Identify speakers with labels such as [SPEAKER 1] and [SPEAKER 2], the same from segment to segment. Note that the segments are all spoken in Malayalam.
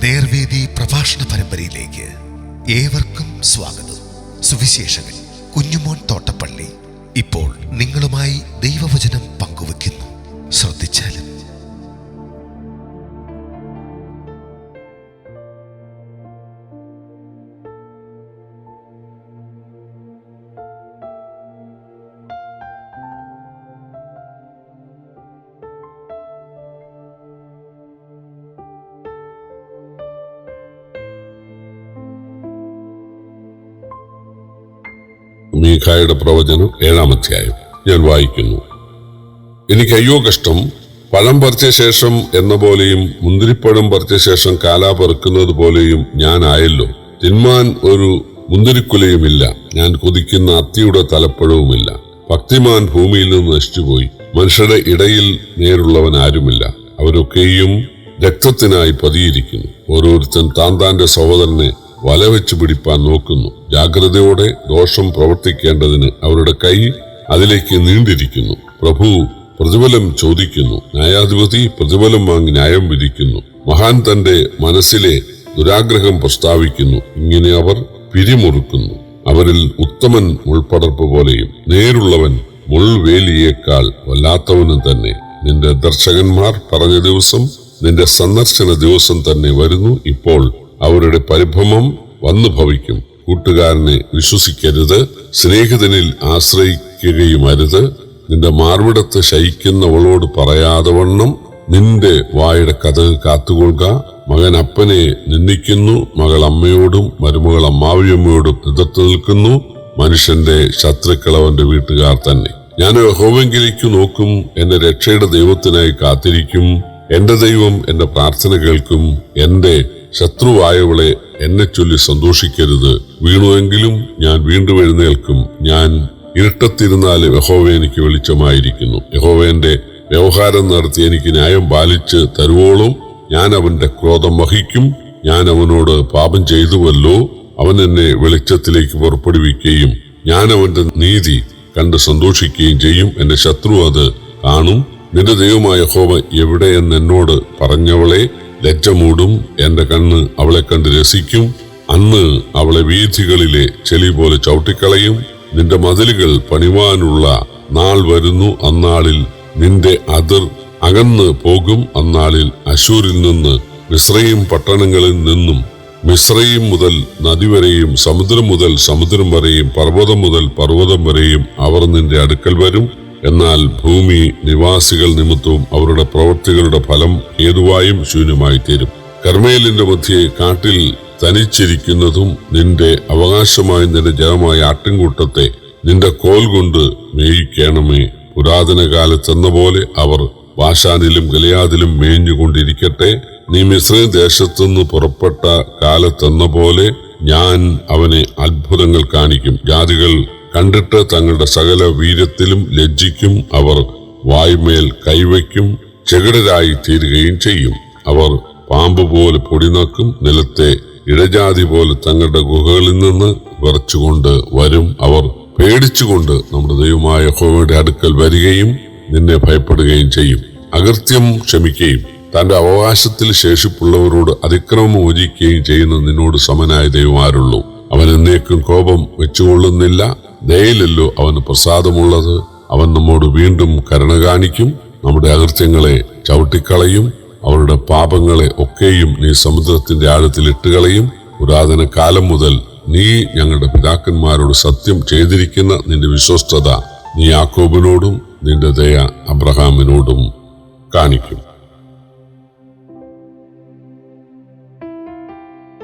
[SPEAKER 1] നേർവേദി പ്രഭാഷണ പരമ്പരയിലേക്ക് ഏവർക്കും സ്വാഗതം. സുവിശേഷകൻ കുഞ്ഞുമോൻ തോട്ടപ്പള്ളി ഇപ്പോൾ നിങ്ങളുമായി ദൈവവചനം പങ്കുവെക്കുന്നു. ശ്രദ്ധിച്ചാലും.
[SPEAKER 2] മീഖായുടെ പ്രവചനം 7-ാം അധ്യായം. ഞാൻ വായിക്കുന്നു. എനിക്ക് അയ്യോ കഷ്ടം, പഴം പറിച്ച ശേഷം എന്ന പോലെയും മുന്തിരിപ്പഴം പറിച്ച ശേഷം കാലാ പെറുക്കുന്നത് പോലെയും ഞാനായല്ലോ. തിന്മാൻ ഒരു മുന്തിരിക്കുലയുമില്ല, ഞാൻ കൊതിക്കുന്ന അത്തിയുടെ തലപ്പഴവുമില്ല. ഭക്തിമാൻ ഭൂമിയിൽ നിന്ന് നശിച്ചുപോയി, മനുഷ്യരുടെ ഇടയിൽ നേരുള്ളവൻ ആരുമില്ല. അവരൊക്കെയും രക്തത്തിനായി പതിയിരിക്കുന്നു. ഓരോരുത്തൻ താന്റെ സഹോദരനെ വലവെച്ച് പിടിപ്പാൻ നോക്കുന്നു. ജാഗ്രതയോടെ ദോഷം പ്രവർത്തിക്കേണ്ടതിന് അവരുടെ കൈ അതിലേക്ക് നീണ്ടിരിക്കുന്നു. പ്രഭു പ്രതിഫലം ചോദിക്കുന്നു, ന്യായാധിപതി പ്രതിഫലം വാങ്ങി ന്യായം വിധിക്കുന്നു. മഹാൻ തന്റെ മനസ്സിലെ ദുരാഗ്രഹം പ്രസ്താവിക്കുന്നു. ഇങ്ങനെ അവർ പിരിമുറുക്കുന്നു. അവരിൽ ഉത്തമൻ മുൾപടർപ്പ് പോലെയും നേരുള്ളവൻ മുൾവേലിയേക്കാൾ വല്ലാത്തവനും തന്നെ. നിന്റെ ദർശകന്മാർ പറഞ്ഞ ദിവസം, നിന്റെ സന്ദർശന ദിവസം തന്നെ വരുന്നു. ഇപ്പോൾ അവരുടെ പരിഭ്രമം വന്നു ഭവിക്കും. കൂട്ടുകാരനെ വിശ്വസിക്കരുത്, സ്നേഹിതനിൽ ആശ്രയിക്കുകയും അരുത്. നിന്റെ മാർവിടത്ത് ശയിക്കുന്നവളോട് പറയാതെ വണ്ണം നിന്റെ വായുടെ കഥ കാത്തുകൊള്ളുക. മകൻ അപ്പനെ നിന്ദിക്കുന്നു, മകൾ അമ്മയോടും മരുമകൾ അമ്മാവിയമ്മയോടും എതിർത്ത് നിൽക്കുന്നു. മനുഷ്യന്റെ ശത്രുക്കൾ അവന്റെ വീട്ടുകാർ തന്നെ. ഞാൻ യഹോവയിലേക്ക് നോക്കും, എന്റെ രക്ഷയുടെ ദൈവത്തിനായി കാത്തിരിക്കും. എന്റെ ദൈവം എന്റെ പ്രാർത്ഥന കേൾക്കും. എന്റെ ശത്രുവായവളെ എന്നെ ചൊല്ലി സന്തോഷിക്കരുത്. വീണുവെങ്കിലും ഞാൻ വീണ്ടും എഴുന്നേൽക്കും. ഞാൻ ഇരുട്ടത്തിരുന്നാലും യഹോവ എനിക്ക് വെളിച്ചമായിരിക്കുന്നു. യഹോവ എന്റെ വ്യവഹാരം നടത്തി എനിക്ക് ന്യായം പാലിച്ച് തരുവോളും ഞാൻ അവന്റെ ക്രോധം വഹിക്കും. ഞാൻ അവനോട് പാപം ചെയ്തുവല്ലോ. അവൻ എന്നെ വെളിച്ചത്തിലേക്ക് പുറപ്പെടുവിക്കുകയും ഞാൻ അവന്റെ നീതി കണ്ട് സന്തോഷിക്കുകയും ചെയ്യും. എന്റെ ശത്രു അത് കാണും. നിന്റെ ദൈവമായ യഹോവ എവിടെയെന്ന് എന്നോട് പറഞ്ഞവളെ ലജ്ജ മൂടും. എന്റെ കണ്ണ് അവളെ കണ്ട് രസിക്കും. അന്ന് അവളെ വീഥികളിലെ ചെളി പോലെ ചവിട്ടിക്കളയും. നിന്റെ മതിലുകൾ പണിവാനുള്ള നാൾ വരുന്നു. അന്നാളിൽ നിന്റെ അതിർ അകന്ന് പോകും. അന്നാളിൽ അശൂരിൽ നിന്ന് മിസ്രയീം പട്ടണങ്ങളിൽ നിന്നും, മിസ്രയീം മുതൽ നദി വരെയും സമുദ്രം മുതൽ സമുദ്രം വരെയും പർവ്വതം മുതൽ പർവ്വതം വരെയും അവർ നിന്റെ അടുക്കൽ വരും. എന്നാൽ ഭൂമി നിവാസികൾ നിമിത്തവും അവരുടെ പ്രവൃത്തികളുടെ ഫലം ഹേതുവായും ശൂന്യമായി തീരും. കർമ്മേലിന്റെ മധ്യേ കാട്ടിൽ തനിച്ചിരിക്കുന്നതും നിന്റെ അവകാശമായ നിന്റെ ജനമായ ആട്ടിൻകൂട്ടത്തെ നിന്റെ കോൽ കൊണ്ട് മേയിക്കണമേ. പുരാതന കാലത്തെന്ന പോലെ അവർ ബാശാനിലും ഗിലെയാദിലും മേഞ്ഞുകൊണ്ടിരിക്കട്ടെ. നീ മിസ്രയീം ദേശത്തുനിന്ന് പുറപ്പെട്ട കാലത്തെന്ന പോലെ ഞാൻ അവനെ അത്ഭുതങ്ങൾ കാണിക്കും. ജാതികൾ കണ്ടിട്ട് തങ്ങളുടെ സകല വീര്യത്തിലും ലജ്ജിക്കും. അവർ വായ്മേൽ കൈവയ്ക്കും, ചെകിടരായി തീരുകയും ചെയ്യും. അവർ പാമ്പ് പോലെ പൊടിനക്കും, നിലത്തെ ഇഴജാതി പോലെ തങ്ങളുടെ ഗുഹകളിൽ നിന്ന് വിറച്ചുകൊണ്ട് വരും. അവർ പേടിച്ചുകൊണ്ട് നമ്മുടെ ദൈവമായ യഹോവയുടെ അടുക്കൽ വരികയും നിന്നെ ഭയപ്പെടുകയും ചെയ്യും. അകൃത്യം ക്ഷമിക്കുകയും തന്റെ അവകാശത്തിൽ ശേഷിപ്പുള്ളവരോട് അതിക്രമം മോചിക്കുകയും ചെയ്യുന്ന നിന്നോട് സമനായ ദൈവം ആരുള്ളൂ? അവൻ എന്നേക്കും കോപം വെച്ചുകൊള്ളുന്നില്ല. ദയയിലല്ലോ അവന് പ്രസാദമുള്ളത്. അവൻ നമ്മോട് വീണ്ടും കരുണ കാണിക്കും. നമ്മുടെ അകൃത്യങ്ങളെ ചവിട്ടിക്കളയും. അവരുടെ പാപങ്ങളെ ഒക്കെയും നീ സമുദ്രത്തിന്റെ ആഴത്തിൽ ഇട്ടുകളയും. പുരാതന കാലം മുതൽ നീ ഞങ്ങളുടെ പിതാക്കന്മാരോട് സത്യം ചെയ്തിരിക്കുന്ന നിന്റെ വിശ്വസ്തത നീ യാക്കോബിനോടും നിന്റെ ദയ അബ്രഹാമിനോടും കാണിക്കും.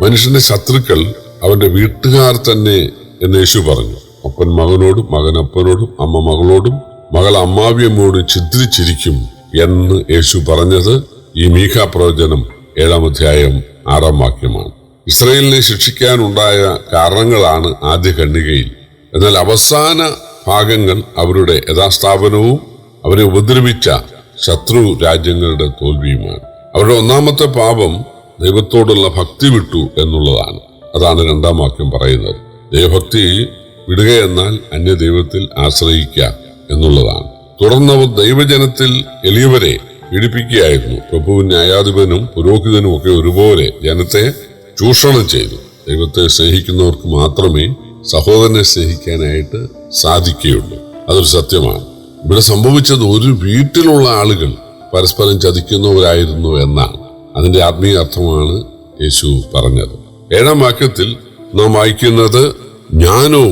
[SPEAKER 2] മനുഷ്യന്റെ ശത്രുക്കൾ അവന്റെ വീട്ടുകാർ തന്നെ എന്ന് യേശു പറഞ്ഞു. അപ്പൻ മകനോടും മകൻ അപ്പനോടും അമ്മ മകളോടും മകൾ അമ്മാവിയമ്മയോടും ഛിദ്രിച്ചിരിക്കും എന്ന് യേശു പറഞ്ഞത് ഈ മീഖാ പ്രവചനം 7-ാം അധ്യായം 6-ാം വാക്യമാണ്. ഇസ്രായേലിനെ ശിക്ഷിക്കാനുണ്ടായ കാരണങ്ങളാണ് ആദ്യ ഖണ്ഡികയിൽ. എന്നാൽ അവസാന ഭാഗങ്ങൾ അവരുടെ യഥാസ്ഥാപനവും അവരെ ഉപദ്രവിച്ച ശത്രു രാജ്യങ്ങളുടെ തോൽവിയുമാണ്. അവരുടെ ഒന്നാമത്തെ പാപം ദൈവത്തോടുള്ള ഭക്തി വിട്ടു എന്നുള്ളതാണ്. അതാണ് 2-ാം വാക്യം പറയുന്നത്. ദൈവഭക്തി വിടുക എന്നാൽ അന്യദൈവത്തിൽ ആശ്രയിക്കുക എന്നുള്ളതാണ്. തുടർന്നവർ ദൈവജനത്തിൽ എളിയവരെ പീഡിപ്പിക്കുകയായിരുന്നു. പ്രഭുവും ന്യായാധിപനും പുരോഹിതനും ഒക്കെ ഒരുപോലെ ജനത്തെ ചൂഷണം ചെയ്തു. ദൈവത്തെ സ്നേഹിക്കുന്നവർക്ക് മാത്രമേ സഹോദരനെ സ്നേഹിക്കാനായിട്ട് സാധിക്കുകയുള്ളൂ. അതൊരു സത്യമാണ്. ഇവിടെ സംഭവിച്ചത് ഒരു വീട്ടിലുള്ള ആളുകൾ പരസ്പരം ചതിക്കുന്നവരായിരുന്നു എന്നാണ്. അതിന്റെ ആത്മീയ അർത്ഥമാണ് യേശു പറഞ്ഞത്. 7-ാം വാക്യത്തിൽ നാം വായിക്കുന്നത്, ഞാനോ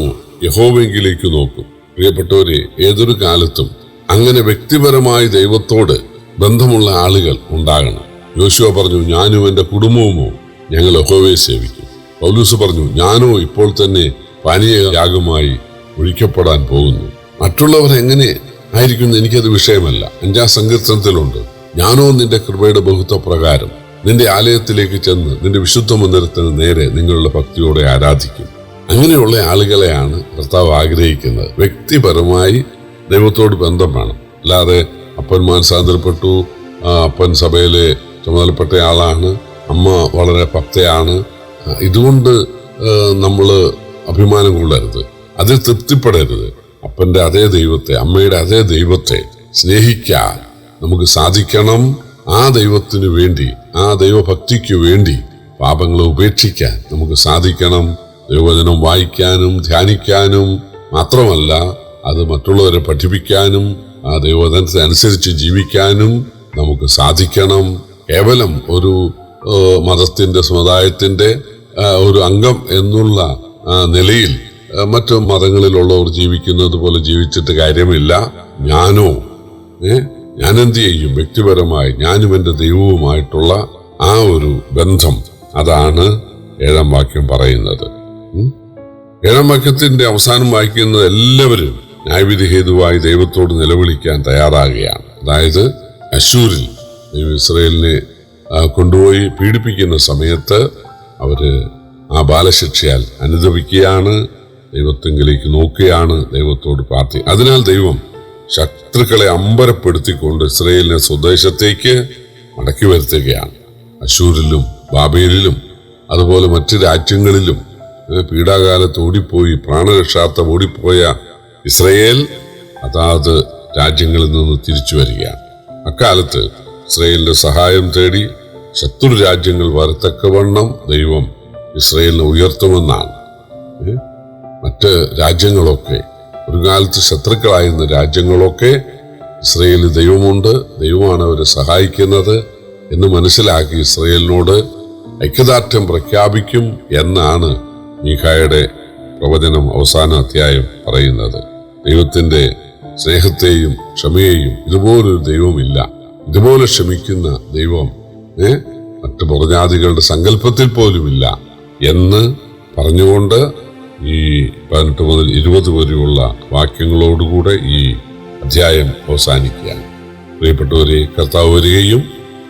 [SPEAKER 2] യഹോവയെങ്കിലേക്ക് നോക്കും. പ്രിയപ്പെട്ടവരെ, ഏതൊരു കാലത്തും അങ്ങനെ വ്യക്തിപരമായി ദൈവത്തോട് ബന്ധമുള്ള ആളുകൾ ഉണ്ടാകണം. യോശുവ പറഞ്ഞു, ഞാനും എൻ്റെ കുടുംബവുമോ ഞങ്ങൾ യഹോവയെ സേവിക്കും. പൗലൂസ് പറഞ്ഞു, ഞാനോ ഇപ്പോൾ തന്നെ പാനീയയാഗമായി ഒഴിക്കപ്പെടാൻ പോകുന്നു. മറ്റുള്ളവർ എങ്ങനെ ആയിരിക്കും എനിക്കത് വിഷയമല്ല. 5-ാം സങ്കീർത്തനത്തിലുണ്ട്, ഞാനോ നിന്റെ കൃപയുടെ ബഹുത്വ പ്രകാരം നിന്റെ ആലയത്തിലേക്ക് ചെന്ന് നിന്റെ വിശുദ്ധ മന്ദിരത്തിന് നേരെ നിങ്ങളുടെ ഭക്തിയോടെ ആരാധിക്കും. അങ്ങനെയുള്ള ആളുകളെയാണ് കർത്താവ് ആഗ്രഹിക്കുന്നത്. വ്യക്തിപരമായി ദൈവത്തോട് ബന്ധം വേണം. അല്ലാതെ അപ്പൻ മാനസാന്തരപ്പെട്ടു, അപ്പൻ സഭയിലെ ചുമതലപ്പെട്ട ആളാണ്, അമ്മ വളരെ ഭക്തയാണ്, ഇതുകൊണ്ട് നമ്മൾ അഭിമാനം കൊള്ളരുത്, അതിൽ തൃപ്തിപ്പെടരുത്. അപ്പന്റെ അതേ ദൈവത്തെ, അമ്മയുടെ അതേ ദൈവത്തെ സ്നേഹിക്കാൻ നമുക്ക് സാധിക്കണം. ആ ദൈവത്തിനു വേണ്ടി, ആ ദൈവഭക്തിക്ക് വേണ്ടി പാപങ്ങളെ ഉപേക്ഷിക്കാൻ നമുക്ക് സാധിക്കണം. ദൈവവചനം വായിക്കാനും ധ്യാനിക്കാനും മാത്രമല്ല, അത് മറ്റുള്ളവരെ പഠിപ്പിക്കാനും ആ ദൈവവചനത്തെ അനുസരിച്ച് ജീവിക്കാനും നമുക്ക് സാധിക്കണം. കേവലം ഒരു മതത്തിന്റെ സമുദായത്തിന്റെ ഒരു അംഗം എന്നുള്ള നിലയിൽ മറ്റു മതങ്ങളിലുള്ളവർ ജീവിക്കുന്നത് പോലെ ജീവിച്ചിട്ട് കാര്യമില്ല. ഞാനെന്ത് ചെയ്യും? വ്യക്തിപരമായി ഞാനും എൻ്റെ ദൈവവുമായിട്ടുള്ള ആ ഒരു ബന്ധം, അതാണ് 7-ാം വാക്യം പറയുന്നത്. 7-ാം വാക്യത്തിന്റെ അവസാനം വായിക്കുന്നത്, എല്ലാവരും ന്യായവിധി ഹേതുവായി ദൈവത്തോട് നിലവിളിക്കാൻ തയ്യാറാകുകയാണ്. അതായത് അശൂരിൽ ദൈവം ഇസ്രായേലിനെ കൊണ്ടുപോയി പീഡിപ്പിക്കുന്ന സമയത്ത് അവര് ആ ബാലശിക്ഷയാൽ അനുദപിക്കുകയാണ്, ദൈവത്തെങ്കിലേക്ക് നോക്കുകയാണ്, ദൈവത്തോട് പ്രാർത്ഥിക്കുക. അതിനാൽ ദൈവം ശത്രുക്കളെ അമ്പരപ്പെടുത്തിക്കൊണ്ട് ഇസ്രായേലിനെ സ്വദേശത്തേക്ക് മടക്കി വരുത്തുകയാണ്. അശൂരിലും ബാബേലിലും അതുപോലെ മറ്റു രാജ്യങ്ങളിലും പീഡാകാലത്ത് ഓടിപ്പോയി പ്രാണരക്ഷാർത്ഥം ഓടിപ്പോയ ഇസ്രായേൽ അതാത് രാജ്യങ്ങളിൽ നിന്ന് തിരിച്ചു വരികയാണ്. അക്കാലത്ത് ഇസ്രായേലിന്റെ സഹായം തേടി ശത്രു രാജ്യങ്ങൾ വരത്തക്കവണ്ണം ദൈവം ഇസ്രായേലിനെ ഉയർത്തുമെന്നാണ്. മറ്റ് രാജ്യങ്ങളൊക്കെ, ഒരു കാലത്ത് ശത്രുക്കളായിരുന്ന രാജ്യങ്ങളൊക്കെ ഇസ്രായേലിൽ ദൈവമുണ്ട്, ദൈവമാണ് അവരെ സഹായിക്കുന്നത് എന്ന് മനസ്സിലാക്കി ഇസ്രായേലിനോട് ഐക്യദാർഢ്യം പ്രഖ്യാപിക്കും എന്നാണ് മീഖായുടെ പ്രവചനം അവസാന അധ്യായം പറയുന്നത്. ദൈവത്തിന്റെ സ്നേഹത്തെയും ക്ഷമയെയും ഇതുപോലൊരു ദൈവമില്ല. ഇതുപോലെ ക്ഷമിക്കുന്ന ദൈവം മറ്റു പുറജാതികളുടെ സങ്കല്പത്തിൽ പോലുമില്ല എന്ന് പറഞ്ഞുകൊണ്ട് ഈ 18 മുതൽ 20 വരെയുള്ള വാക്യങ്ങളോടുകൂടെ ഈ അധ്യായം അവസാനിക്കുകയാണ്. പ്രിയപ്പെട്ടവരെ, കർത്താവ് വരികയും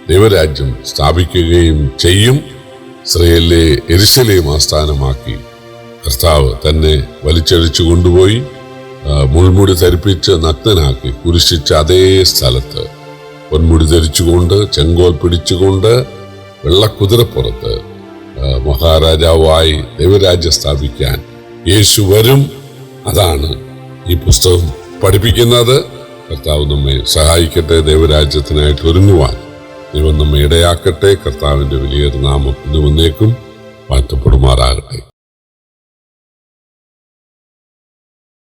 [SPEAKER 2] ദൈവരാജ്യം സ്ഥാപിക്കുകയും ചെയ്യും. ഇസ്രായേലിലെ യെരൂശലേം ആസ്ഥാനമാക്കി കർത്താവ് തന്നെ വലിച്ചഴിച്ചു കൊണ്ടുപോയി മുൾമുടി ധരിപ്പിച്ച് നഗ്നനാക്കി കുരിശിച്ച അതേ സ്ഥലത്ത് പൊന്മുടി ധരിച്ചുകൊണ്ട് ചെങ്കോൽ പിടിച്ചുകൊണ്ട് വെള്ളക്കുതിരപ്പുറത്ത് മഹാരാജാവായി ദൈവരാജ്യം സ്ഥാപിക്കാൻ യേശു വരും. അതാണ് ഈ പുസ്തകം പഠിപ്പിക്കുന്നത്. കർത്താവ് നമ്മെ സഹായിക്കട്ടെ ദൈവരാജ്യത്തിനായിട്ട് ഒരുങ്ങുവാൻ. ദൈവം നമ്മെ ഇടയാക്കട്ടെ. കർത്താവിന്റെ വലിയൊരു നാമം ഇന്ന് വന്നേക്കും വാഴ്ത്തപ്പെടുമാറാകട്ടെ.